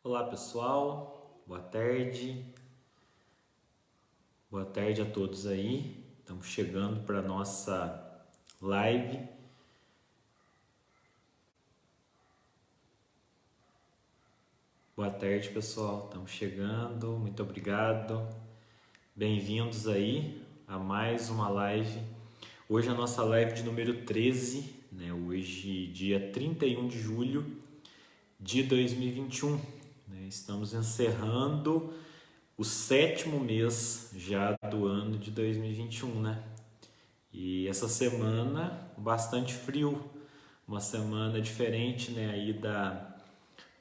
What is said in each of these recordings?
Olá pessoal, boa tarde. Boa tarde a todos aí. Estamos chegando para a nossa live. Boa tarde pessoal, estamos chegando, muito obrigado. Bem-vindos aí a mais uma live. Hoje é a nossa live de número 13, né? Hoje dia 31 de julho de 2021. Né? Estamos encerrando o 7º mês já do ano de 2021, né? E essa semana bastante frio, uma semana diferente, né, aí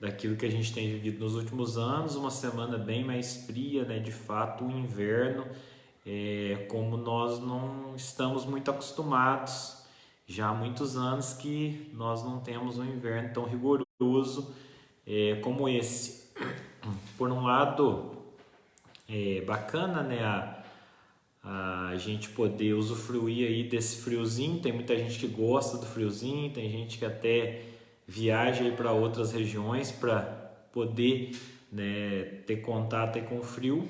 daquilo que a gente tem vivido nos últimos anos, uma semana bem mais fria, né, de fato o inverno, como nós não estamos muito acostumados, já há muitos anos que nós não temos um inverno tão rigoroso como esse. Por um lado, é bacana, né, a gente poder usufruir aí desse friozinho. Tem muita gente que gosta do friozinho, tem gente que até viaja para outras regiões para poder, né, ter contato aí com o frio,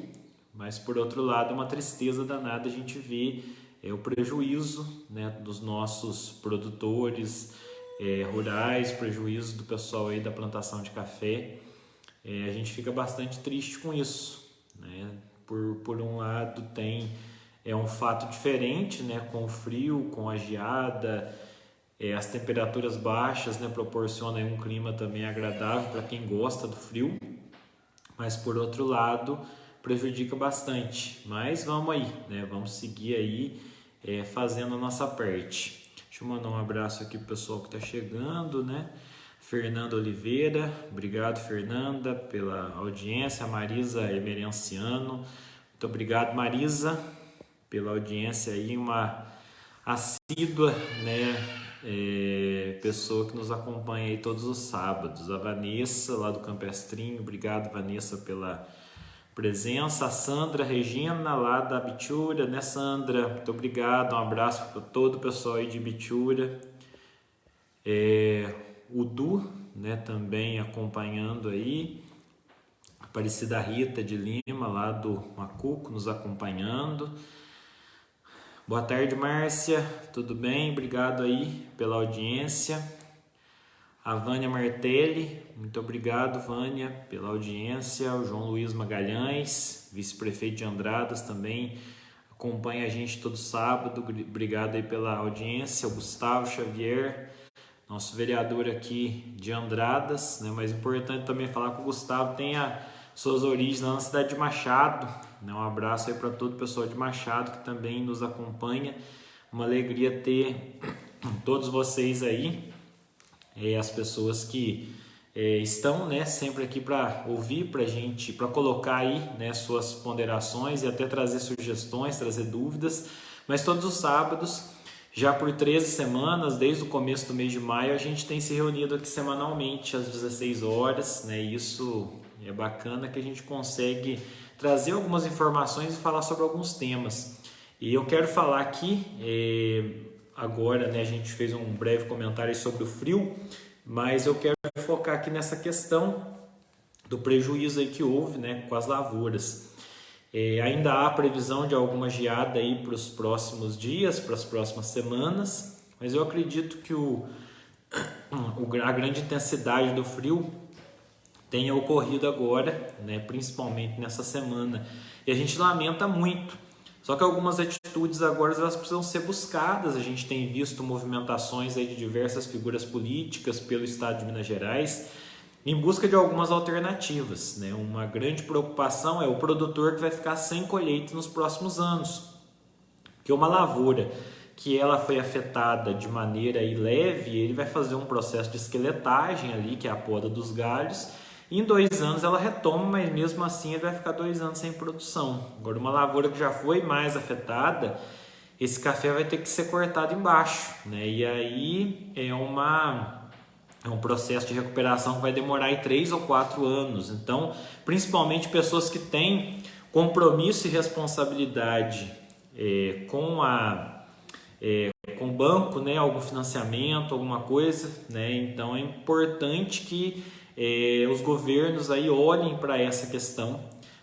mas por outro lado é uma tristeza danada a gente ver o prejuízo, né, dos nossos produtores rurais, prejuízo do pessoal aí da plantação de café. A gente fica bastante triste com isso, né? Por um lado tem um fato diferente, né? Com o frio, com a geada, as temperaturas baixas, né? Proporcionam aí um clima também agradável para quem gosta do frio, mas por outro lado prejudica bastante. Mas vamos aí, né? Vamos seguir aí fazendo a nossa parte. Deixa eu mandar um abraço aqui pro pessoal que está chegando, né? Fernanda Oliveira, obrigado Fernanda pela audiência. Marisa Emerenciano, muito obrigado Marisa pela audiência aí, uma assídua, né, pessoa que nos acompanha aí todos os sábados. A Vanessa lá do Campestrinho, obrigado Vanessa pela presença. A Sandra Regina lá da Bitura, né Sandra, muito obrigado, um abraço para todo o pessoal aí de Bitura. O Du, né, também acompanhando aí. Aparecida Rita de Lima, lá do Macuco, nos acompanhando. Boa tarde, Márcia. Tudo bem? Obrigado aí pela audiência. A Vânia Martelli, muito obrigado, Vânia, pela audiência. O João Luiz Magalhães, vice-prefeito de Andradas, também acompanha a gente todo sábado. Obrigado aí pela audiência. O Gustavo Xavier, nosso vereador aqui de Andradas, né? Mas importante também falar que o Gustavo tem suas origens lá na cidade de Machado, né? Um abraço aí para todo o pessoal de Machado que também nos acompanha. Uma alegria ter todos vocês aí, as pessoas que estão, né, sempre aqui para ouvir, para gente, para colocar aí, né, suas ponderações e até trazer sugestões, trazer dúvidas. Mas todos os sábados, já por 13 semanas, desde o começo do mês de maio, a gente tem se reunido aqui semanalmente às 16 horas, né? Isso é bacana que a gente consegue trazer algumas informações e falar sobre alguns temas. E eu quero falar aqui, agora, né, a gente fez um breve comentário sobre o frio, mas eu quero focar aqui nessa questão do prejuízo aí que houve, né, com as lavouras. Ainda há previsão de alguma geada aí para os próximos dias, para as próximas semanas, mas eu acredito que a grande intensidade do frio tenha ocorrido agora, né, principalmente nessa semana. E a gente lamenta muito. Só que algumas atitudes agora elas precisam ser buscadas. A gente tem visto movimentações aí de diversas figuras políticas pelo estado de Minas Gerais em busca de algumas alternativas, né? Uma grande preocupação é o produtor que vai ficar sem colheita nos próximos anos. Porque uma lavoura que ela foi afetada de maneira aí leve, ele vai fazer um processo de esqueletagem ali, que é a poda dos galhos, e em 2 anos ela retoma, mas mesmo assim ele vai ficar 2 anos sem produção. Agora uma lavoura que já foi mais afetada, esse café vai ter que ser cortado embaixo, né? E aí é um processo de recuperação que vai demorar aí 3 ou 4 anos. Então, principalmente pessoas que têm compromisso e responsabilidade com com o banco, né, algum financiamento, alguma coisa, né? Então é importante que os governos aí olhem para essa questão,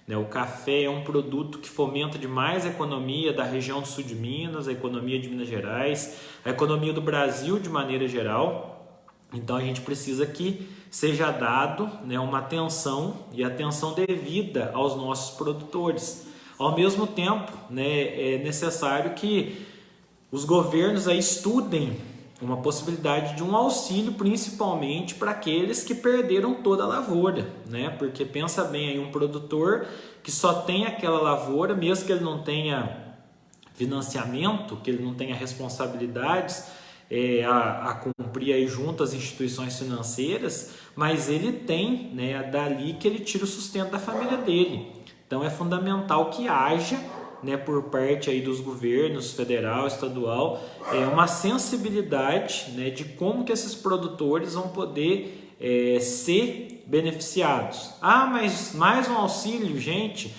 né? O café é um produto que fomenta demais a economia da região do sul de Minas, a economia de Minas Gerais, a economia do Brasil de maneira geral. Então a gente precisa que seja dado, né, uma atenção e atenção devida aos nossos produtores. Ao mesmo tempo, né, é necessário que os governos aí estudem uma possibilidade de um auxílio, principalmente para aqueles que perderam toda a lavoura, né? Porque pensa bem aí, um produtor que só tem aquela lavoura, mesmo que ele não tenha financiamento, que ele não tenha responsabilidades a cumprir aí junto às instituições financeiras, mas ele tem, né, dali que ele tira o sustento da família dele. Então é fundamental que haja, né, por parte aí dos governos federal, estadual, uma sensibilidade, né, de como que esses produtores vão poder ser beneficiados. Ah, mas mais um auxílio, gente?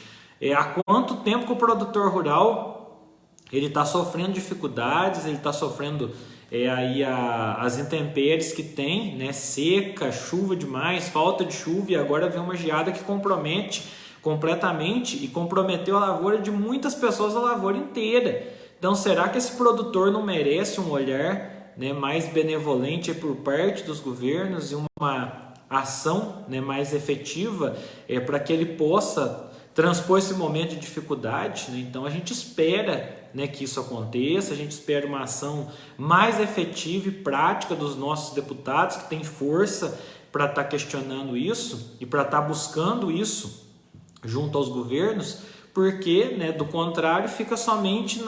Há quanto tempo que o produtor rural ele está sofrendo dificuldades, ele está sofrendo aí as intempéries que tem, né, seca, chuva demais, falta de chuva, e agora vem uma geada que compromete completamente e comprometeu a lavoura de muitas pessoas, a lavoura inteira. Então, será que esse produtor não merece um olhar, né, mais benevolente por parte dos governos e uma ação, né, mais efetiva para que ele possa transpor esse momento de dificuldade, né? Então, a gente espera, né, que isso aconteça, a gente espera uma ação mais efetiva e prática dos nossos deputados, que têm força para estar questionando isso e para estar buscando isso junto aos governos, porque, né, do contrário fica somente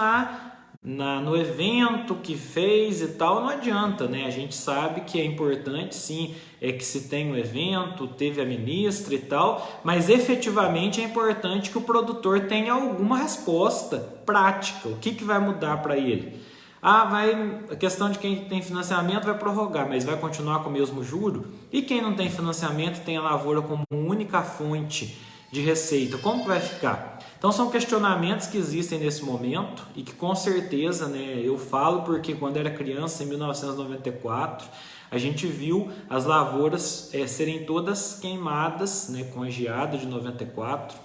no evento que fez e tal, não adianta, né? A gente sabe que é importante sim, que se tem um evento, teve a ministra e tal, mas efetivamente é importante que o produtor tenha alguma resposta prática. O que vai mudar para ele? A questão de quem tem financiamento vai prorrogar, mas vai continuar com o mesmo juro? E quem não tem financiamento tem a lavoura como única fonte de receita, como que vai ficar? Então são questionamentos que existem nesse momento e que com certeza, né, eu falo porque quando era criança, em 1994, a gente viu as lavouras serem todas queimadas, né, com a geada de 94,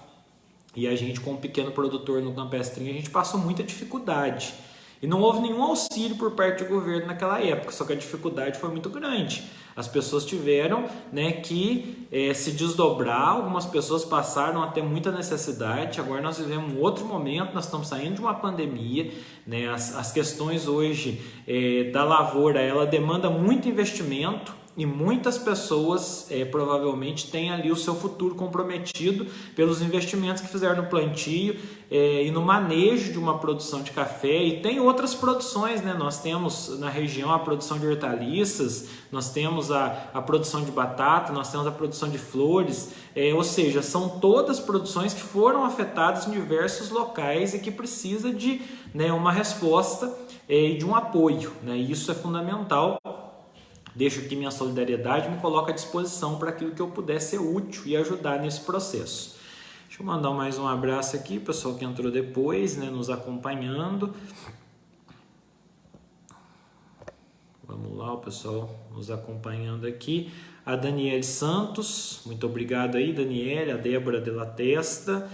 e a gente, como pequeno produtor no Campestrinho, a gente passou muita dificuldade. E não houve nenhum auxílio por parte do governo naquela época, só que a dificuldade foi muito grande. As pessoas tiveram, né, que se desdobrar, algumas pessoas passaram a ter muita necessidade. Agora nós vivemos um outro momento, nós estamos saindo de uma pandemia, né, as questões hoje da lavoura, ela demanda muito investimento, e muitas pessoas provavelmente têm ali o seu futuro comprometido pelos investimentos que fizeram no plantio e no manejo de uma produção de café. E tem outras produções, né? Nós temos na região a produção de hortaliças, nós temos a produção de batata, nós temos a produção de flores, ou seja, são todas produções que foram afetadas em diversos locais e que precisa de, né, uma resposta e de um apoio, né? E isso é fundamental. Deixo aqui minha solidariedade e me coloco à disposição para aquilo que eu puder ser útil e ajudar nesse processo. Deixa eu mandar mais um abraço aqui, pessoal que entrou depois, né, nos acompanhando. Vamos lá, o pessoal nos acompanhando aqui. A Daniele Santos, muito obrigado aí, Daniele. A Débora de la Testa.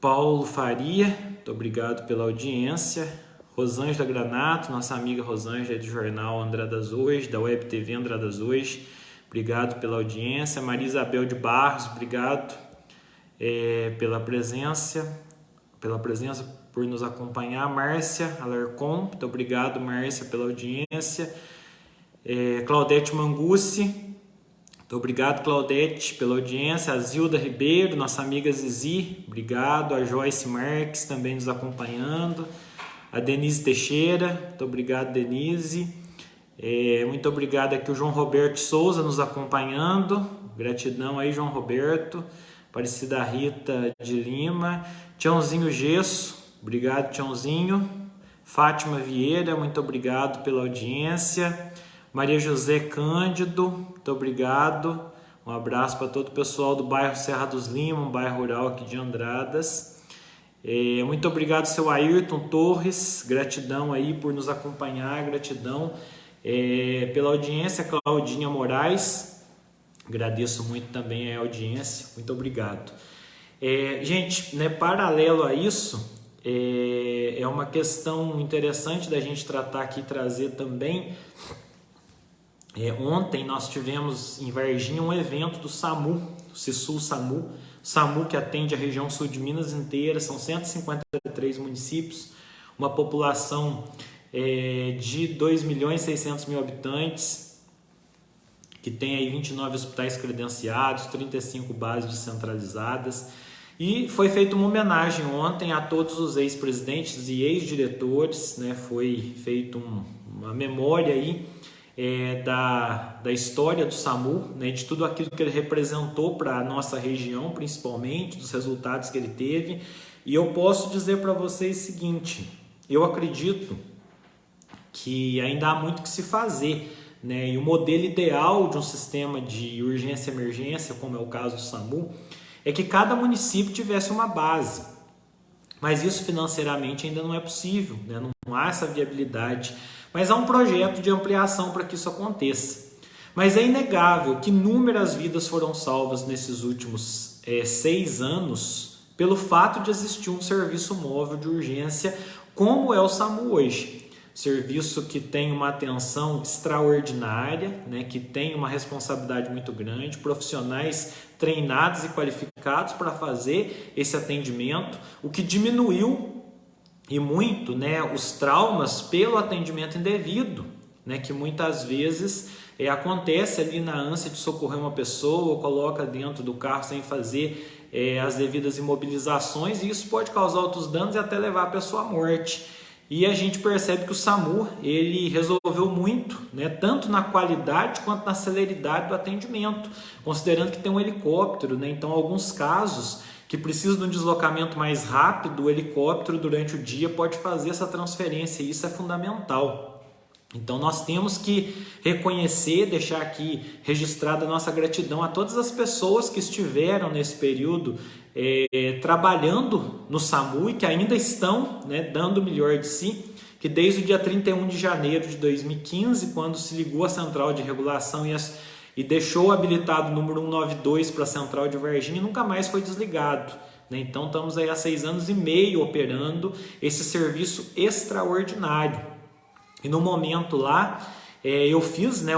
Paulo Faria, muito obrigado pela audiência. Rosângela Granato, nossa amiga Rosângela do jornal Andradas Hoje, da Web TV Andradas Hoje, obrigado pela audiência. Maria Isabel de Barros, obrigado pela presença, por nos acompanhar. Márcia Alarcon, muito obrigado, Márcia, pela audiência. Claudete Mangucci, muito obrigado, Claudete, pela audiência. A Zilda Ribeiro, nossa amiga Zizi, obrigado. A Joyce Marques também nos acompanhando. A Denise Teixeira, muito obrigado, Denise. Muito obrigado aqui o João Roberto Souza nos acompanhando. Gratidão aí, João Roberto. Aparecida Rita de Lima. Tiãozinho Gesso, obrigado, Tiãozinho. Fátima Vieira, muito obrigado pela audiência. Maria José Cândido, muito obrigado. Um abraço para todo o pessoal do bairro Serra dos Lima, um bairro rural aqui de Andradas. Muito obrigado, seu Ayrton Torres, gratidão aí por nos acompanhar, gratidão pela audiência. Claudinha Moraes, agradeço muito também a audiência, muito obrigado. Gente, né, paralelo a isso, é uma questão interessante da gente tratar aqui, trazer também. Ontem nós tivemos em Varginha um evento do SAMU, o CISU-SAMU, SAMU que atende a região sul de Minas inteira, são 153 municípios, uma população de 2.600.000 habitantes, que tem aí 29 hospitais credenciados, 35 bases descentralizadas, e foi feita uma homenagem ontem a todos os ex-presidentes e ex-diretores, né? Foi feita uma memória aí da história do SAMU, né? De tudo aquilo que ele representou para a nossa região, principalmente, dos resultados que ele teve. E eu posso dizer para vocês o seguinte, eu acredito que ainda há muito que se fazer, né? E o modelo ideal de um sistema de urgência e emergência, como é o caso do SAMU, é que cada município tivesse uma base, mas isso financeiramente ainda não é possível, né? Não há essa viabilidade, mas há um projeto de ampliação para que isso aconteça. Mas é inegável que inúmeras vidas foram salvas nesses últimos 6 anos pelo fato de existir um serviço móvel de urgência como é o SAMU hoje. Serviço que tem uma atenção extraordinária, né, que tem uma responsabilidade muito grande, profissionais treinados e qualificados para fazer esse atendimento, o que diminuiu e muito, né, os traumas pelo atendimento indevido, né, que muitas vezes acontece ali na ânsia de socorrer uma pessoa, coloca dentro do carro sem fazer as devidas imobilizações, e isso pode causar outros danos e até levar a pessoa à morte. E a gente percebe que o SAMU ele resolveu muito, né, tanto na qualidade quanto na celeridade do atendimento, considerando que tem um helicóptero, né, então alguns casos que precisam de um deslocamento mais rápido, o helicóptero durante o dia pode fazer essa transferência e isso é fundamental. Então nós temos que reconhecer, deixar aqui registrada a nossa gratidão a todas as pessoas que estiveram nesse período trabalhando no SAMU e que ainda estão, né, dando o melhor de si, que desde o dia 31 de janeiro de 2015, quando se ligou a central de regulação e deixou habilitado o número 192 para a central de Varginha, nunca mais foi desligado. Né? Então estamos aí há 6 anos e meio operando esse serviço extraordinário. E no momento lá, eu fiz, né,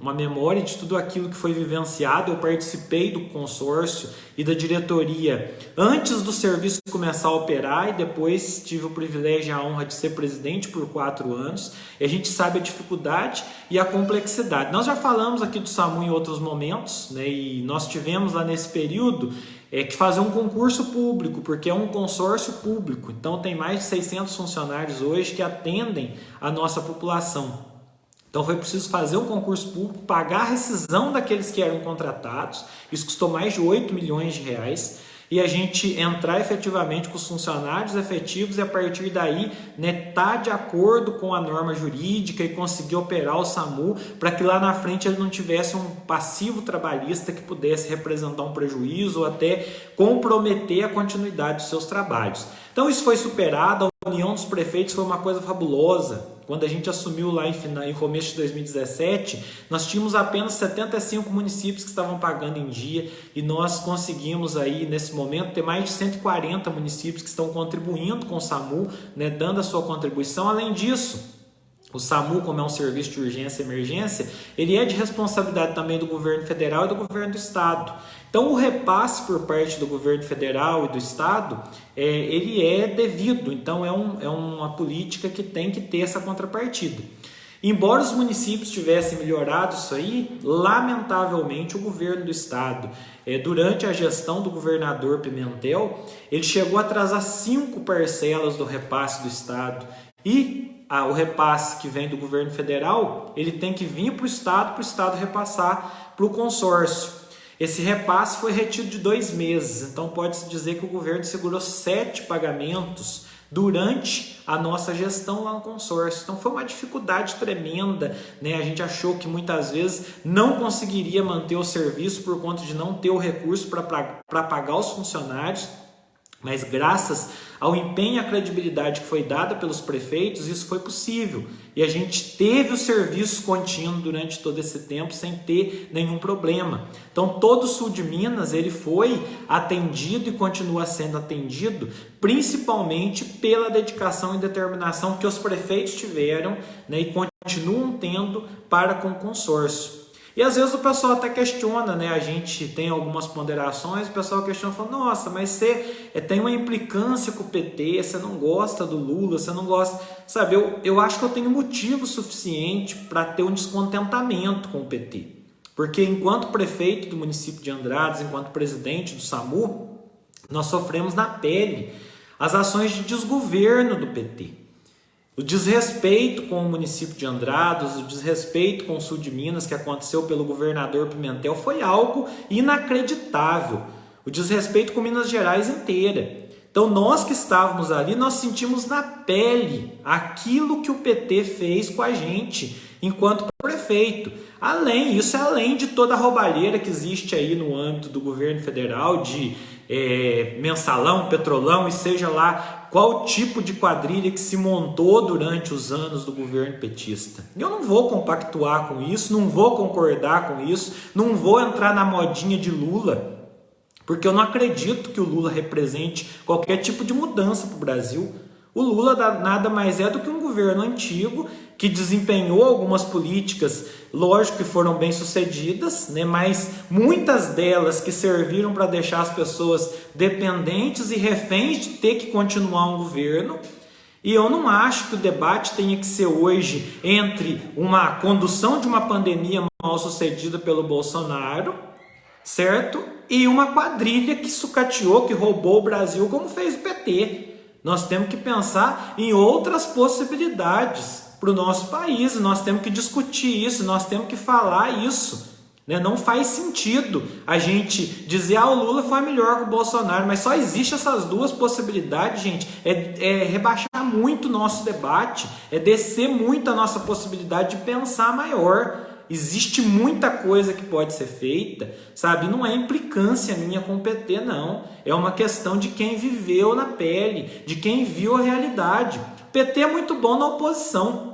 uma memória de tudo aquilo que foi vivenciado. Eu participei do consórcio e da diretoria antes do serviço começar a operar e depois tive o privilégio e a honra de ser presidente por 4 anos. E a gente sabe a dificuldade e a complexidade. Nós já falamos aqui do SAMU em outros momentos, né, e nós tivemos lá nesse período que fazer um concurso público, porque é um consórcio público. Então tem mais de 600 funcionários hoje que atendem a nossa população. Então foi preciso fazer um concurso público, pagar a rescisão daqueles que eram contratados, isso custou mais de 8 milhões de reais, e a gente entrar efetivamente com os funcionários efetivos e a partir daí, né, tá de acordo com a norma jurídica e conseguir operar o SAMU para que lá na frente ele não tivesse um passivo trabalhista que pudesse representar um prejuízo ou até comprometer a continuidade dos seus trabalhos. Então isso foi superado, a união dos prefeitos foi uma coisa fabulosa. Quando a gente assumiu lá em começo de 2017, nós tínhamos apenas 75 municípios que estavam pagando em dia e nós conseguimos aí, nesse momento, ter mais de 140 municípios que estão contribuindo com o SAMU, né, dando a sua contribuição. Além disso, o SAMU, como é um serviço de urgência e emergência, ele é de responsabilidade também do governo federal e do governo do estado. Então, o repasse por parte do governo federal e do estado, ele é devido. Então, é uma política que tem que ter essa contrapartida. Embora os municípios tivessem melhorado isso aí, lamentavelmente o governo do estado, durante a gestão do governador Pimentel, ele chegou a atrasar 5 parcelas do repasse do estado. E o repasse que vem do governo federal, ele tem que vir para o estado repassar para o consórcio. Esse repasse foi retido de 2 meses, então pode-se dizer que o governo segurou 7 pagamentos durante a nossa gestão lá no consórcio. Então foi uma dificuldade tremenda, né? A gente achou que muitas vezes não conseguiria manter o serviço por conta de não ter o recurso para pagar os funcionários. Mas graças ao empenho e à credibilidade que foi dada pelos prefeitos, isso foi possível. E a gente teve o serviço contínuo durante todo esse tempo sem ter nenhum problema. Então todo o sul de Minas ele foi atendido e continua sendo atendido, principalmente pela dedicação e determinação que os prefeitos tiveram, né, e continuam tendo para com o consórcio. E às vezes o pessoal até questiona, né? A gente tem algumas ponderações, o pessoal questiona, fala, nossa, mas você tem uma implicância com o PT, você não gosta do Lula, você não gosta... Sabe, eu acho que eu tenho motivo suficiente para ter um descontentamento com o PT. Porque enquanto prefeito do município de Andradas, enquanto presidente do SAMU, nós sofremos na pele as ações de desgoverno do PT. O desrespeito com o município de Andradas, o desrespeito com o sul de Minas que aconteceu pelo governador Pimentel foi algo inacreditável. O desrespeito com Minas Gerais inteira. Então nós que estávamos ali, nós sentimos na pele aquilo que o PT fez com a gente enquanto prefeito. Isso é além de toda a roubalheira que existe aí no âmbito do governo federal, de mensalão, petrolão e seja lá qual tipo de quadrilha que se montou durante os anos do governo petista. Eu não vou compactuar com isso, não vou concordar com isso, não vou entrar na modinha de Lula, porque eu não acredito que o Lula represente qualquer tipo de mudança para o Brasil. O Lula nada mais é do que um governo antigo que desempenhou algumas políticas, lógico que foram bem sucedidas, né? Mas muitas delas que serviram para deixar as pessoas dependentes e reféns de ter que continuar um governo. E eu não acho que o debate tenha que ser hoje entre uma condução de uma pandemia mal sucedida pelo Bolsonaro, certo? E uma quadrilha que sucateou, que roubou o Brasil, como fez o PT. Nós temos que pensar em outras possibilidades para o nosso país, nós temos que discutir isso, nós temos que falar isso. Né? Não faz sentido a gente dizer o Lula foi melhor que o Bolsonaro, mas só existe essas duas possibilidades, gente. É rebaixar muito o nosso debate, é descer muito a nossa possibilidade de pensar maior. Existe muita coisa que pode ser feita, sabe? Não é implicância minha com o PT, não. É uma questão de quem viveu na pele, de quem viu a realidade. O PT é muito bom na oposição.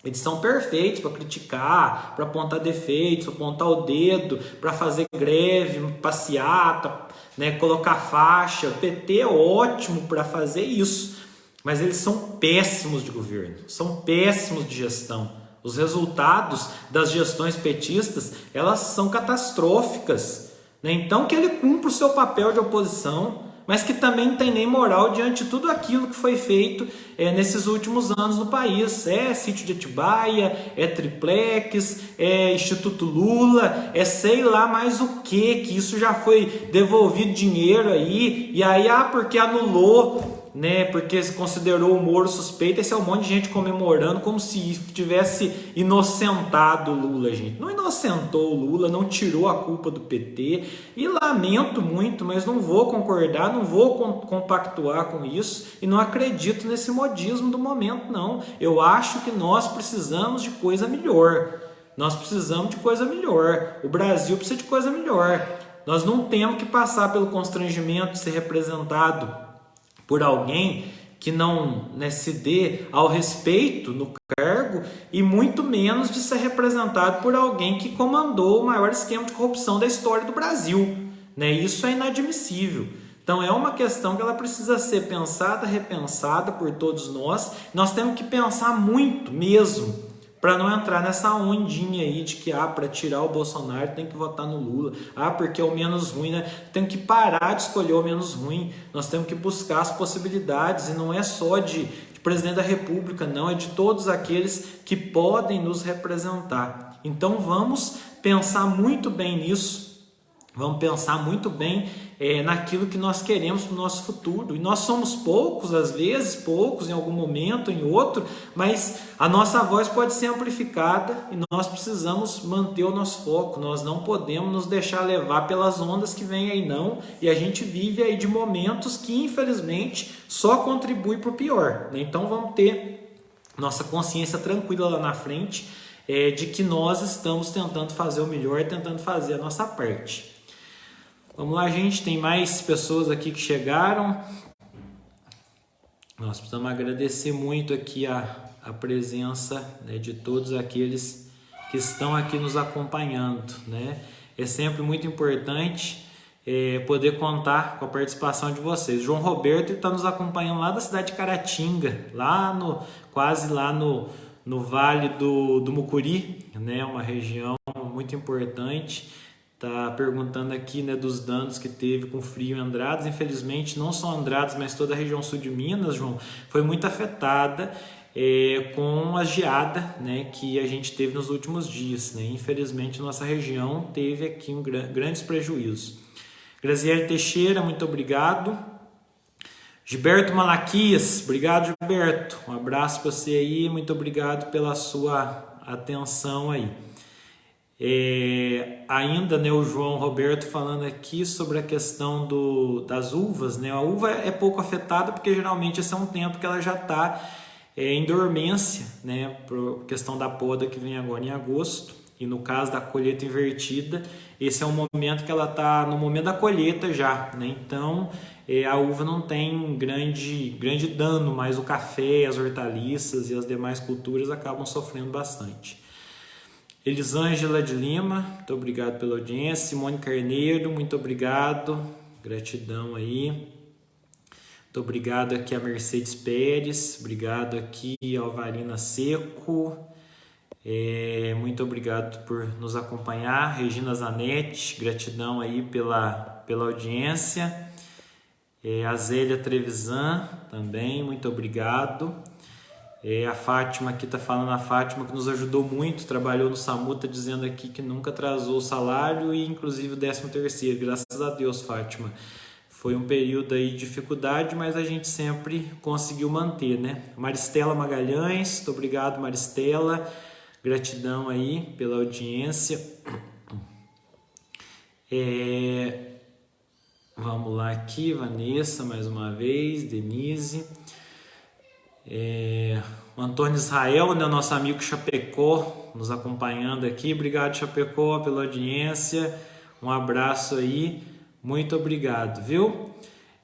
Eles são perfeitos para criticar, para apontar defeitos, para apontar o dedo, para fazer greve, passeata, né, colocar faixa. O PT é ótimo para fazer isso, mas eles são péssimos de governo, são péssimos de gestão. Os resultados das gestões petistas, elas são catastróficas. Né? Então que ele cumpra o seu papel de oposição, mas que também não tem nem moral diante de tudo aquilo que foi feito nesses últimos anos no país. É sítio de Atibaia, é triplex, é Instituto Lula, é sei lá mais o que isso já foi devolvido dinheiro aí, e aí, porque anulou, né, porque se considerou o Moro suspeito. Esse é um monte de gente comemorando como se tivesse inocentado o Lula, gente. Não inocentou o Lula, não tirou a culpa do PT, e lamento muito, mas não vou concordar, não vou compactuar com isso, e não acredito nesse modismo do momento, não. Eu acho que nós precisamos de coisa melhor. Nós precisamos de coisa melhor. O Brasil precisa de coisa melhor. Nós não temos que passar pelo constrangimento de ser representado por alguém que não, né, se dê ao respeito no cargo, e muito menos de ser representado por alguém que comandou o maior esquema de corrupção da história do Brasil. Né? Isso é inadmissível. Então é uma questão que ela precisa ser pensada, repensada por todos nós. Nós temos que pensar muito mesmo, para não entrar nessa ondinha aí de que para tirar o Bolsonaro tem que votar no Lula, porque é o menos ruim, né? Tem que parar de escolher o menos ruim. Nós temos que buscar as possibilidades, e não é só de presidente da República, não, é de todos aqueles que podem nos representar. Então vamos pensar muito bem nisso, vamos pensar muito bem naquilo que nós queremos para o nosso futuro. E nós somos poucos, às vezes, poucos em algum momento, em outro, mas a nossa voz pode ser amplificada e nós precisamos manter o nosso foco. Nós não podemos nos deixar levar pelas ondas que vêm aí, não. E a gente vive aí de momentos que, infelizmente, só contribuem para o pior. Né? Então vamos ter nossa consciência tranquila lá na frente, de que nós estamos tentando fazer o melhor, tentando fazer a nossa parte. Vamos lá, gente, tem mais pessoas aqui que chegaram. Nós precisamos agradecer muito aqui a presença, né, de todos aqueles que estão aqui nos acompanhando, né? É sempre muito importante poder contar com a participação de vocês. João Roberto está nos acompanhando lá da cidade de Caratinga, quase lá no Vale do Mucuri, né? Uma região muito importante. Está perguntando aqui, né, dos danos que teve com frio em Andradas. Infelizmente, não só Andradas, mas toda a região sul de Minas, João, foi muito afetada com a geada, né, que a gente teve nos últimos dias, né? Infelizmente, nossa região teve aqui grandes prejuízos. Graziele Teixeira, muito obrigado. Gilberto Malaquias, obrigado, Gilberto. Um abraço para você aí, muito obrigado pela sua atenção aí. Ainda, né, o João Roberto falando aqui sobre a questão das uvas, né? A uva é pouco afetada porque geralmente esse é um tempo que ela já está em dormência, né, por questão da poda que vem agora em agosto. E no caso da colheita invertida, esse é um momento que ela está no momento da colheita já, né? Então a uva não tem grande dano, mas o café, as hortaliças e as demais culturas acabam sofrendo bastante. Elisângela de Lima, muito obrigado pela audiência. Simone Carneiro, muito obrigado, gratidão aí. Muito obrigado aqui a Mercedes Pérez, obrigado aqui a Alvarina Seco, muito obrigado por nos acompanhar. Regina Zanetti, gratidão aí pela audiência. A Zélia Trevisan também, muito obrigado. A Fátima aqui está falando, a Fátima que nos ajudou muito, trabalhou no SAMU, está dizendo aqui que nunca atrasou o salário e inclusive o 13º, graças a Deus, Fátima. Foi um período aí de dificuldade, mas a gente sempre conseguiu manter, né? Maristela Magalhães, muito obrigado, Maristela, gratidão aí pela audiência. Vamos lá aqui, Vanessa, mais uma vez, Denise. O Antônio Israel, né, nosso amigo Chapecó, nos acompanhando aqui. Obrigado, Chapecó, pela audiência. Um abraço aí. Muito obrigado, viu?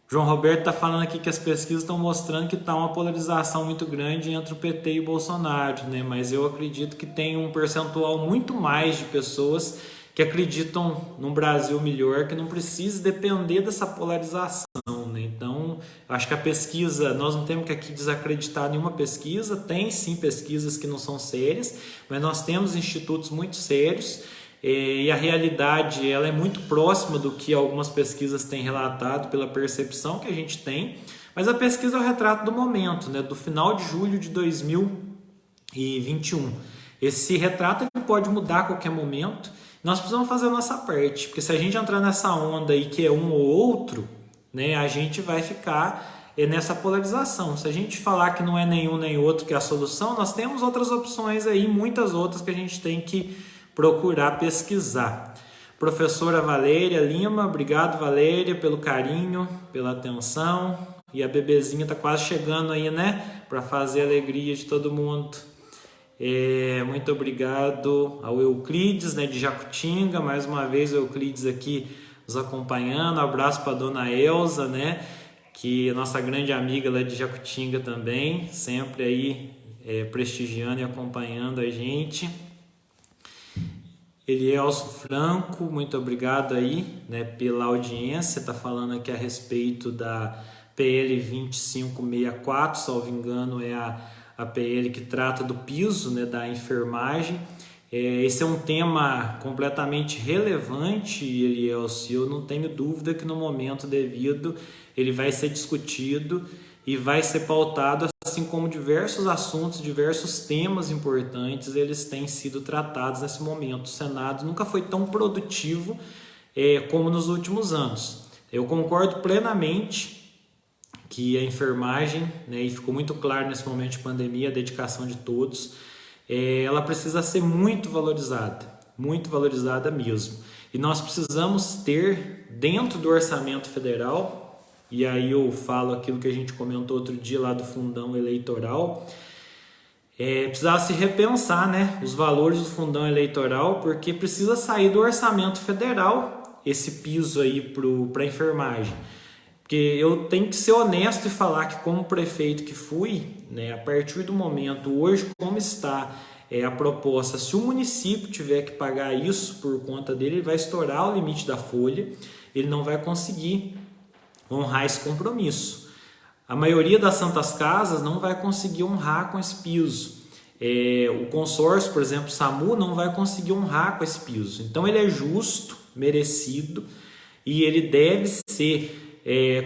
João Roberto está falando aqui que as pesquisas estão mostrando que está uma polarização muito grande entre o PT e o Bolsonaro, né? Mas eu acredito que tem um percentual muito mais de pessoas que acreditam num Brasil melhor, que não precisa depender dessa polarização, né? Então, acho que a pesquisa, nós não temos que aqui desacreditar nenhuma pesquisa, tem sim pesquisas que não são sérias, mas nós temos institutos muito sérios e a realidade ela é muito próxima do que algumas pesquisas têm relatado pela percepção que a gente tem, mas a pesquisa é o retrato do momento, né? Do final de julho de 2021. Esse retrato ele pode mudar a qualquer momento. Nós precisamos fazer a nossa parte, porque se a gente entrar nessa onda aí que é um ou outro, né, a gente vai ficar nessa polarização. Se a gente falar que não é nenhum nem outro que é a solução, nós temos outras opções aí, muitas outras que a gente tem que procurar pesquisar. Professora Valéria Lima, obrigado, Valéria, pelo carinho, pela atenção. E a bebezinha está quase chegando aí, né, para fazer a alegria de todo mundo. Muito obrigado ao Euclides, né, de Jacutinga, mais uma vez o Euclides aqui nos acompanhando. Um abraço para a dona Elza, né, que é nossa grande amiga lá de Jacutinga também, sempre aí prestigiando e acompanhando a gente. Elielso Franco, muito obrigado aí, né, pela audiência. Está falando aqui a respeito da PL 2564, salvo engano é a PL que trata do piso, né, da enfermagem. Esse é um tema completamente relevante, Elielso, e eu não tenho dúvida que no momento devido ele vai ser discutido e vai ser pautado, assim como diversos assuntos, diversos temas importantes, eles têm sido tratados nesse momento. O Senado nunca foi tão produtivo como nos últimos anos. Eu concordo plenamente que a enfermagem, né, e ficou muito claro nesse momento de pandemia, a dedicação de todos, ela precisa ser muito valorizada mesmo. E nós precisamos ter dentro do orçamento federal, e aí eu falo aquilo que a gente comentou outro dia lá do fundão eleitoral, precisava se repensar, né, os valores do fundão eleitoral, porque precisa sair do orçamento federal esse piso aí para a enfermagem. Porque eu tenho que ser honesto e falar que, como prefeito que fui, né, a partir do momento, hoje, como está a proposta, se o município tiver que pagar isso por conta dele, ele vai estourar o limite da folha, ele não vai conseguir honrar esse compromisso. A maioria das santas casas não vai conseguir honrar com esse piso. O consórcio, por exemplo, SAMU, não vai conseguir honrar com esse piso. Então ele é justo, merecido, e ele deve ser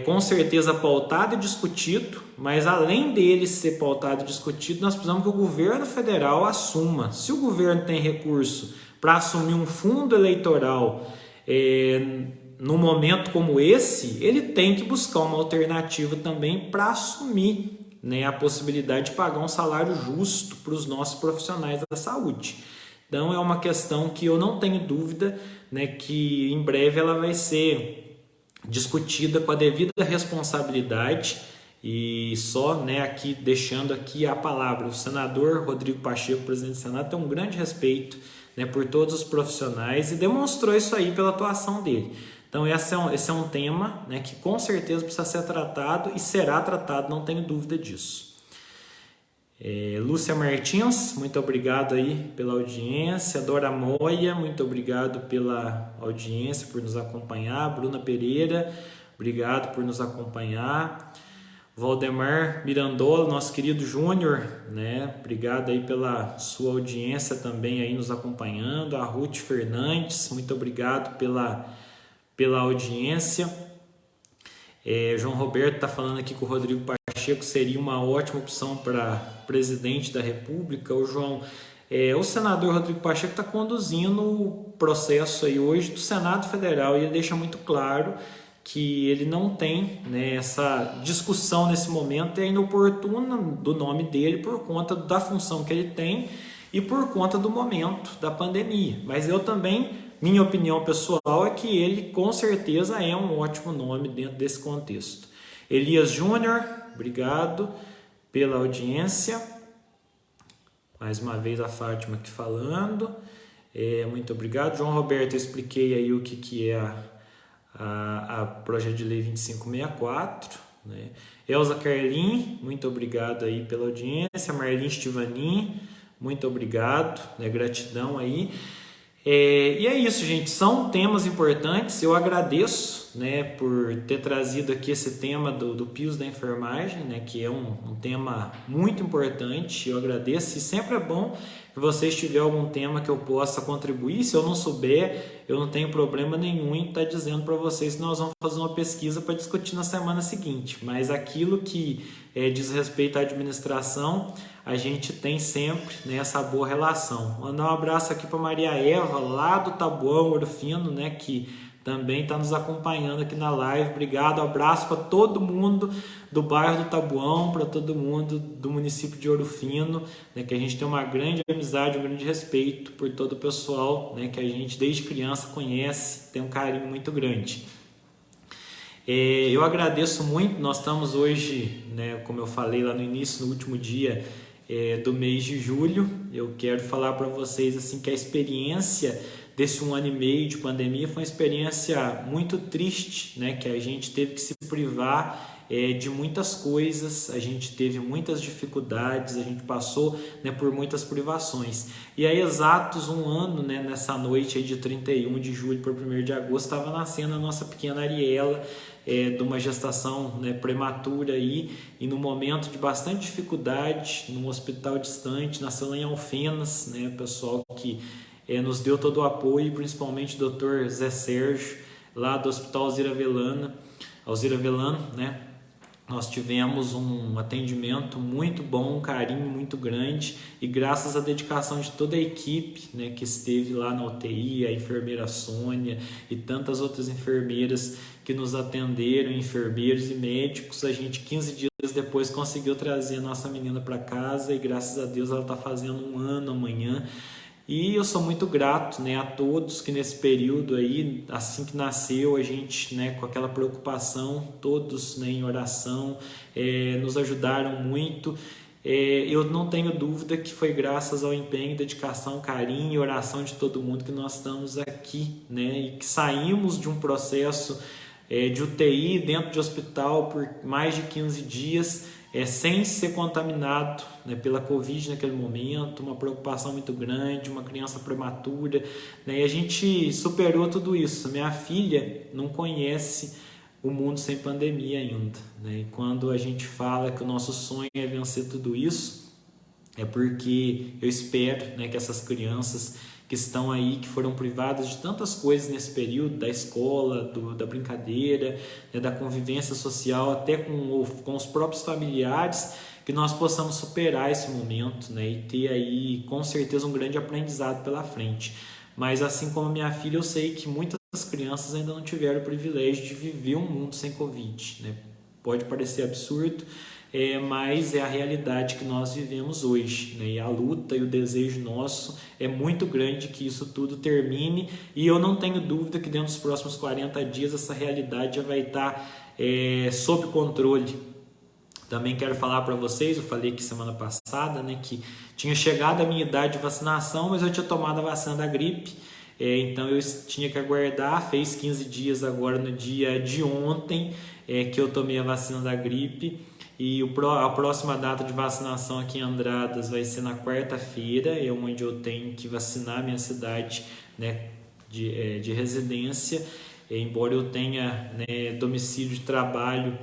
com certeza pautado e discutido, mas além dele ser pautado e discutido, nós precisamos que o governo federal assuma. Se o governo tem recurso para assumir um fundo eleitoral num momento como esse, ele tem que buscar uma alternativa também para assumir, né, a possibilidade de pagar um salário justo para os nossos profissionais da saúde. Então é uma questão que eu não tenho dúvida, né, que em breve ela vai ser discutida com a devida responsabilidade. E só, né, aqui deixando aqui a palavra, o senador Rodrigo Pacheco, presidente do Senado, tem um grande respeito, né, por todos os profissionais e demonstrou isso aí pela atuação dele. Então esse é um tema, né, que com certeza precisa ser tratado e será tratado, não tenho dúvida disso. Lúcia Martins, muito obrigado aí pela audiência. Dora Moia, muito obrigado pela audiência, por nos acompanhar. Bruna Pereira, obrigado por nos acompanhar. Valdemar Mirandola, nosso querido Júnior, né? Obrigado aí pela sua audiência também aí nos acompanhando. A Ruth Fernandes, muito obrigado pela audiência. João Roberto está falando aqui que o Rodrigo Pacheco seria uma ótima opção para presidente da República. O João, o senador Rodrigo Pacheco está conduzindo o processo aí hoje do Senado Federal e ele deixa muito claro que ele não tem, né, essa discussão nesse momento, é inoportuna do nome dele por conta da função que ele tem e por conta do momento da pandemia. Mas eu também, minha opinião pessoal é que ele com certeza é um ótimo nome dentro desse contexto. Elias Júnior, obrigado pela audiência. Mais uma vez a Fátima aqui falando. Muito obrigado. João Roberto, eu expliquei aí o que é a projeto de lei 2564. Né? Elza Carlin, muito obrigado aí pela audiência. Marlene Stivanin, muito obrigado, né? Gratidão aí. E é isso, gente, são temas importantes. Eu agradeço, né, por ter trazido aqui esse tema do piso da enfermagem, né, que é um tema muito importante. Eu agradeço e sempre é bom que vocês tiverem algum tema que eu possa contribuir. Se eu não souber, eu não tenho problema nenhum em estar dizendo para vocês que nós vamos fazer uma pesquisa para discutir na semana seguinte. Mas aquilo que diz respeito à administração, a gente tem sempre, né, essa boa relação. Mandar um abraço aqui para Maria Eva, lá do Taboão, Ouro Fino, né, que também está nos acompanhando aqui na live. Obrigado, abraço para todo mundo do bairro do Taboão, para todo mundo do município de Ouro Fino, né, que a gente tem uma grande amizade, um grande respeito por todo o pessoal, né, que a gente desde criança conhece, tem um carinho muito grande. Eu agradeço muito. Nós estamos hoje, né, como eu falei lá no início, no último dia do mês de julho. Eu quero falar para vocês assim que a experiência desse 1 ano e meio de pandemia foi uma experiência muito triste, né, que a gente teve que se privar de muitas coisas, a gente teve muitas dificuldades, a gente passou, né, por muitas privações. E aí, exatos 1 ano, né, nessa noite aí de 31 de julho para 1º de agosto, estava nascendo a nossa pequena Ariela, de uma gestação, né, prematura aí, e num momento de bastante dificuldade, num hospital distante, nasceu lá em Alfenas, né, o pessoal que nos deu todo o apoio, principalmente o Dr. Zé Sérgio, lá do Hospital Alzira Velano, né? Nós tivemos um atendimento muito bom, um carinho muito grande, e graças à dedicação de toda a equipe, né, que esteve lá na UTI, a enfermeira Sônia e tantas outras enfermeiras que nos atenderam, enfermeiros e médicos, a gente 15 dias depois conseguiu trazer a nossa menina para casa e graças a Deus ela está fazendo 1 ano amanhã. E eu sou muito grato, né, a todos que nesse período aí, assim que nasceu, a gente, né, com aquela preocupação, todos, né, em oração, nos ajudaram muito. Eu não tenho dúvida que foi graças ao empenho, dedicação, carinho e oração de todo mundo que nós estamos aqui, né, e que saímos de um processo de UTI dentro de hospital por mais de 15 dias, sem ser contaminado, né, pela Covid naquele momento, uma preocupação muito grande, uma criança prematura, né, e a gente superou tudo isso. Minha filha não conhece o mundo sem pandemia ainda, né, e quando a gente fala que o nosso sonho é vencer tudo isso, é porque eu espero, né, que essas crianças que estão aí, que foram privadas de tantas coisas nesse período, da escola, da brincadeira, né, da convivência social, até com os próprios familiares, que nós possamos superar esse momento, né, e ter aí com certeza um grande aprendizado pela frente. Mas assim como minha filha, eu sei que muitas crianças ainda não tiveram o privilégio de viver um mundo sem Covid, né? Pode parecer absurdo, mas é a realidade que nós vivemos hoje, né? E a luta e o desejo nosso é muito grande que isso tudo termine, e eu não tenho dúvida que dentro dos próximos 40 dias essa realidade já vai estar sob controle. Também quero falar para vocês, eu falei aqui semana passada, né, que tinha chegado a minha idade de vacinação, mas eu tinha tomado a vacina da gripe, então eu tinha que aguardar. Fez 15 dias agora no dia de ontem que eu tomei a vacina da gripe, e a próxima data de vacinação aqui em Andradas vai ser na quarta-feira, onde eu tenho que vacinar a minha cidade, né, de residência, embora eu tenha, né, domicílio de trabalho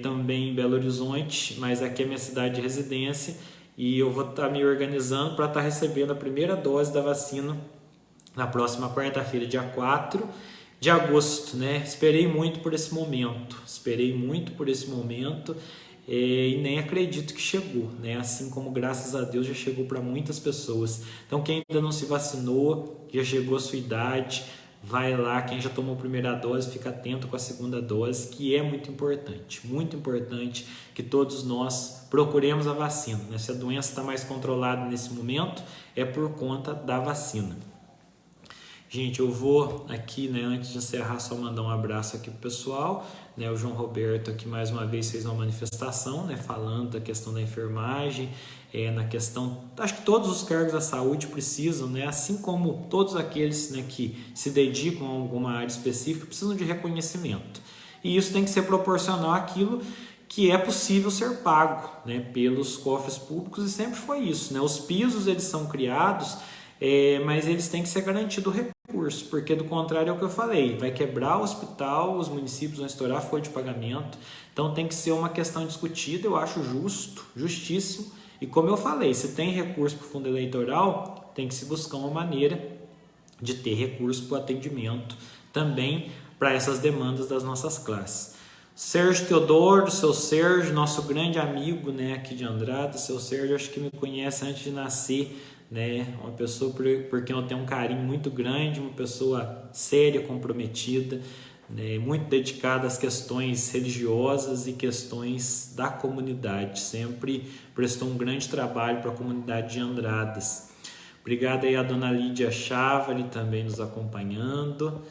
também em Belo Horizonte, mas aqui é minha cidade de residência, e eu vou estar me organizando para estar recebendo a primeira dose da vacina na próxima quarta-feira, dia 4 de agosto, né? Esperei muito por esse momento, e nem acredito que chegou, né? Assim como, graças a Deus, já chegou para muitas pessoas. Então, quem ainda não se vacinou, já chegou a sua idade, vai lá. Quem já tomou a primeira dose, fica atento com a segunda dose, que é muito importante que todos nós procuremos a vacina, né? Se a doença está mais controlada nesse momento, é por conta da vacina. Gente, eu vou aqui, né, antes de encerrar, só mandar um abraço aqui pro pessoal, né? O João Roberto aqui mais uma vez fez uma manifestação, né, falando da questão da enfermagem, na questão, acho que todos os cargos da saúde precisam, né, assim como todos aqueles, né, que se dedicam a alguma área específica, precisam de reconhecimento. E isso tem que ser proporcional àquilo que é possível ser pago, né, pelos cofres públicos, e sempre foi isso, né? Os pisos, eles são criados, mas eles têm que ser garantido o recurso, porque do contrário é o que eu falei, vai quebrar o hospital, os municípios vão estourar a folha de pagamento. Então tem que ser uma questão discutida, eu acho justíssimo, e como eu falei, se tem recurso para o fundo eleitoral, tem que se buscar uma maneira de ter recurso para o atendimento também para essas demandas das nossas classes. Sérgio Teodoro, seu Sérgio, nosso grande amigo, né, aqui de Andradas. Seu Sérgio, acho que me conhece antes de nascer, né? Uma pessoa por quem eu tenho um carinho muito grande, uma pessoa séria, comprometida, né? Muito dedicada às questões religiosas e questões da comunidade. Sempre prestou um grande trabalho para a comunidade de Andradas. Obrigado aí a dona Lídia Chavali também nos acompanhando.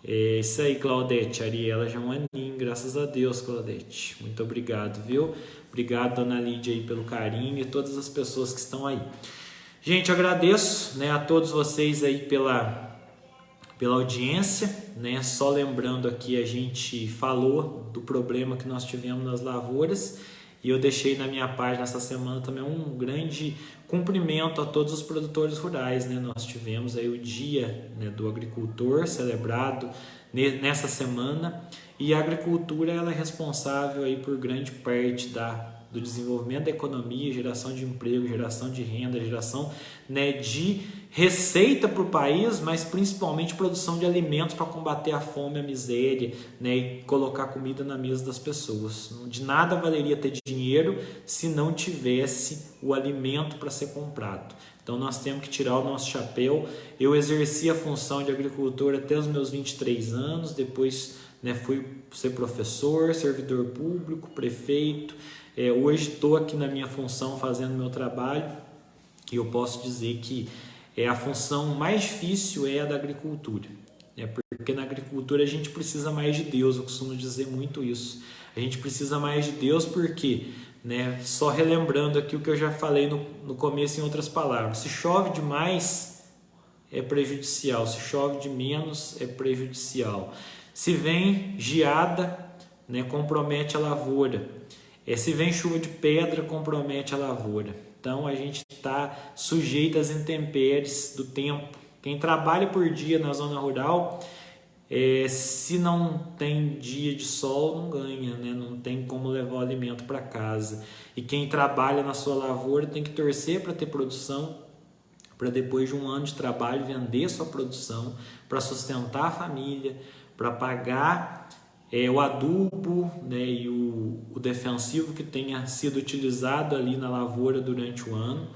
É isso aí, Claudete. Ariela já é um aninho, graças a Deus, Claudete. Muito obrigado, viu? Obrigado, dona Lídia, aí, pelo carinho, e todas as pessoas que estão aí. Gente, eu agradeço, né, a todos vocês aí pela audiência, né? Só lembrando aqui, a gente falou do problema que nós tivemos nas lavouras, e eu deixei na minha página essa semana também um grande cumprimento a todos os produtores rurais, né? Nós tivemos aí o Dia, né, do Agricultor celebrado nessa semana, e a agricultura, ela é responsável aí por grande parte do desenvolvimento da economia, geração de emprego, geração de renda, geração, né, de receita para o país, mas principalmente produção de alimentos para combater a fome, a miséria, né, e colocar comida na mesa das pessoas. De nada valeria ter dinheiro se não tivesse o alimento para ser comprado. Então nós temos que tirar o nosso chapéu. Eu exerci a função de agricultor até os meus 23 anos, depois, né, fui ser professor, servidor público, prefeito. Hoje estou aqui na minha função fazendo meu trabalho, e eu posso dizer que a função mais difícil é a da agricultura, né? Porque na agricultura a gente precisa mais de Deus, eu costumo dizer muito isso. A gente precisa mais de Deus porque, né, só relembrando aqui o que eu já falei no começo em outras palavras, se chove demais é prejudicial, se chove de menos é prejudicial. Se vem geada, né, compromete a lavoura. Se vem chuva de pedra, compromete a lavoura. Então a gente está sujeito às intempéries do tempo. Quem trabalha por dia na zona rural, se não tem dia de sol, não ganha, né? Não tem como levar o alimento para casa. E quem trabalha na sua lavoura tem que torcer para ter produção, para depois de um ano de trabalho vender sua produção, para sustentar a família, para pagar o adubo, né, e o defensivo que tenha sido utilizado ali na lavoura durante o ano.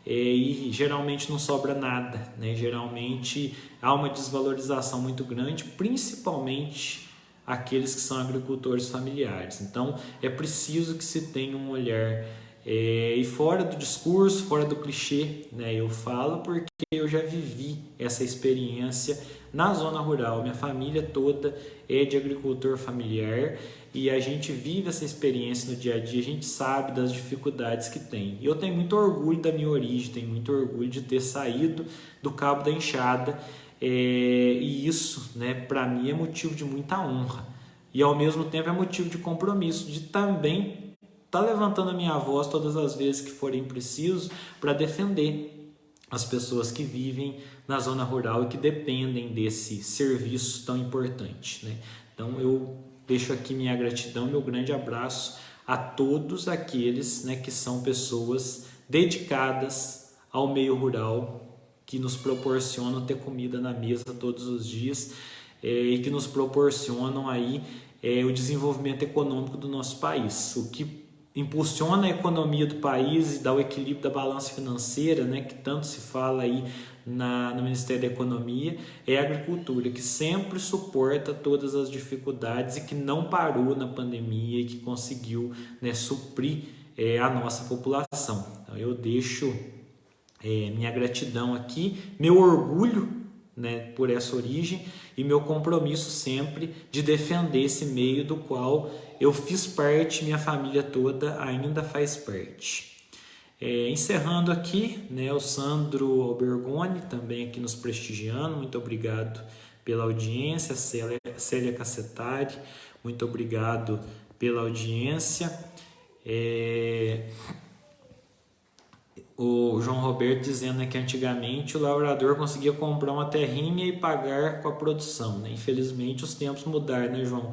E geralmente não sobra nada, né? Geralmente há uma desvalorização muito grande, principalmente aqueles que são agricultores familiares. Então é preciso que se tenha um olhar e fora do discurso, fora do clichê, né? Eu falo porque eu já vivi essa experiência na zona rural. Minha família toda é de agricultor familiar e a gente vive essa experiência no dia a dia, a gente sabe das dificuldades que tem. E eu tenho muito orgulho da minha origem, tenho muito orgulho de ter saído do cabo da enxada, e isso, né, para mim é motivo de muita honra. E ao mesmo tempo é motivo de compromisso, de também estar levantando a minha voz todas as vezes que forem preciso para defender as pessoas que vivem na zona rural e que dependem desse serviço tão importante, né? Então eu deixo aqui minha gratidão, meu grande abraço a todos aqueles, né, que são pessoas dedicadas ao meio rural, que nos proporcionam ter comida na mesa todos os dias e que nos proporcionam aí o desenvolvimento econômico do nosso país. O que impulsiona a economia do país e dá o equilíbrio da balança financeira, né, que tanto se fala aí no Ministério da Economia, é a agricultura, que sempre suporta todas as dificuldades e que não parou na pandemia e que conseguiu, né, suprir a nossa população. Então, eu deixo minha gratidão aqui, meu orgulho, né, por essa origem e meu compromisso sempre de defender esse meio do qual eu fiz parte, minha família toda ainda faz parte. Encerrando aqui, né, o Sandro Albergoni também aqui nos prestigiando, muito obrigado pela audiência, Célia Cassetari, muito obrigado pela audiência. O João Roberto dizendo que antigamente o lavrador conseguia comprar uma terrinha e pagar com a produção, né? Infelizmente os tempos mudaram, né, João?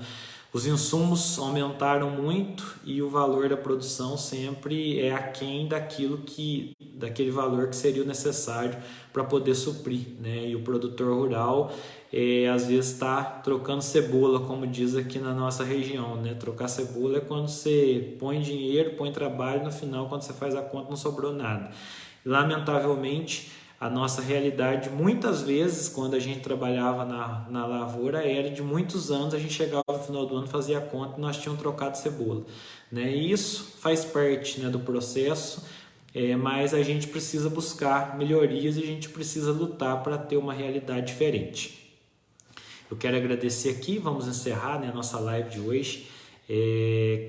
Os insumos aumentaram muito e o valor da produção sempre é aquém daquele valor que seria necessário para poder suprir, né? E o produtor rural às vezes está trocando cebola, como diz aqui na nossa região, né? Trocar cebola é quando você põe dinheiro, põe trabalho, no final, quando você faz a conta, não sobrou nada. Lamentavelmente, a nossa realidade, muitas vezes, quando a gente trabalhava na lavoura, era de muitos anos, a gente chegava no final do ano, fazia a conta e nós tínhamos trocado cebola, né? E isso faz parte, né, do processo, mas a gente precisa buscar melhorias e a gente precisa lutar para ter uma realidade diferente. Eu quero agradecer aqui, vamos encerrar, né, a nossa live de hoje.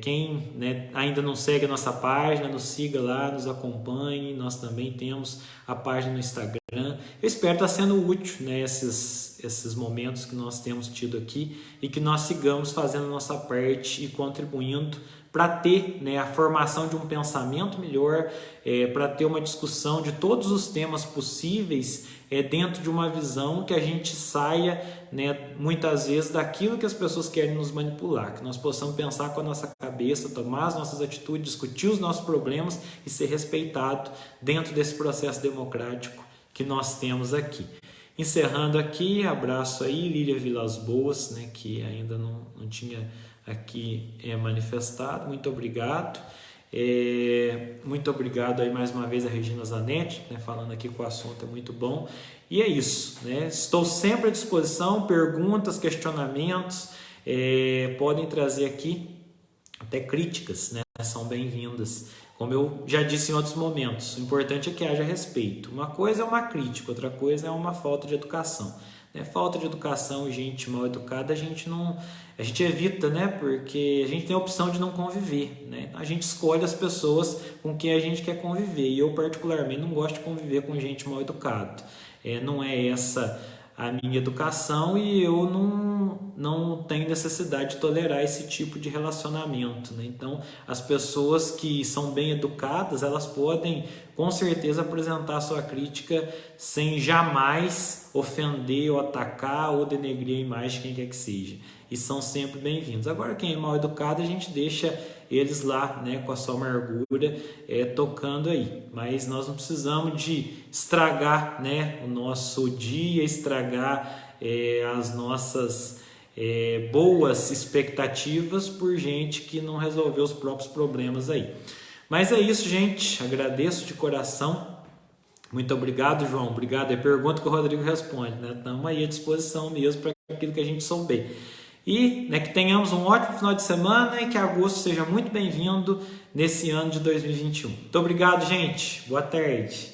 Quem, né, ainda não segue a nossa página, nos siga lá, nos acompanhe. Nós também temos a página no Instagram. Eu espero estar sendo útil, né, esses momentos que nós temos tido aqui e que nós sigamos fazendo a nossa parte e contribuindo para ter, né, a formação de um pensamento melhor, para ter uma discussão de todos os temas possíveis dentro de uma visão que a gente saia, né, muitas vezes daquilo que as pessoas querem nos manipular, que nós possamos pensar com a nossa cabeça, tomar as nossas atitudes, discutir os nossos problemas e ser respeitado dentro desse processo democrático que nós temos aqui. Encerrando aqui, abraço aí, Lília Vilas Boas, né, que ainda não tinha aqui manifestado, muito obrigado. Muito obrigado aí mais uma vez a Regina Zanetti, né, falando aqui que o assunto é muito bom. E é isso, né? Estou sempre à disposição, perguntas, questionamentos, podem trazer aqui até críticas, né? São bem-vindas. Como eu já disse em outros momentos, o importante é que haja respeito. Uma coisa é uma crítica, outra coisa é uma falta de educação. Falta de educação e gente mal educada a gente evita, né? Porque a gente tem a opção de não conviver, né? A gente escolhe as pessoas com quem a gente quer conviver e eu particularmente não gosto de conviver com gente mal educada. Não é essa a minha educação e eu não tenho necessidade de tolerar esse tipo de relacionamento, né? Então, as pessoas que são bem educadas, elas podem com certeza apresentar sua crítica sem jamais ofender ou atacar ou denegrir a imagem de quem quer que seja. E são sempre bem-vindos. Agora, quem é mal educado, a gente deixa eles lá, né, com a sua amargura, tocando aí. Mas nós não precisamos de estragar, né, o nosso dia, estragar as nossas boas expectativas por gente que não resolveu os próprios problemas aí. Mas é isso, gente. Agradeço de coração. Muito obrigado, João. Obrigado. É pergunta que o Rodrigo responde, né? Estamos aí à disposição mesmo para aquilo que a gente souber. E, né, que tenhamos um ótimo final de semana e que agosto seja muito bem-vindo nesse ano de 2021. Muito obrigado, gente. Boa tarde.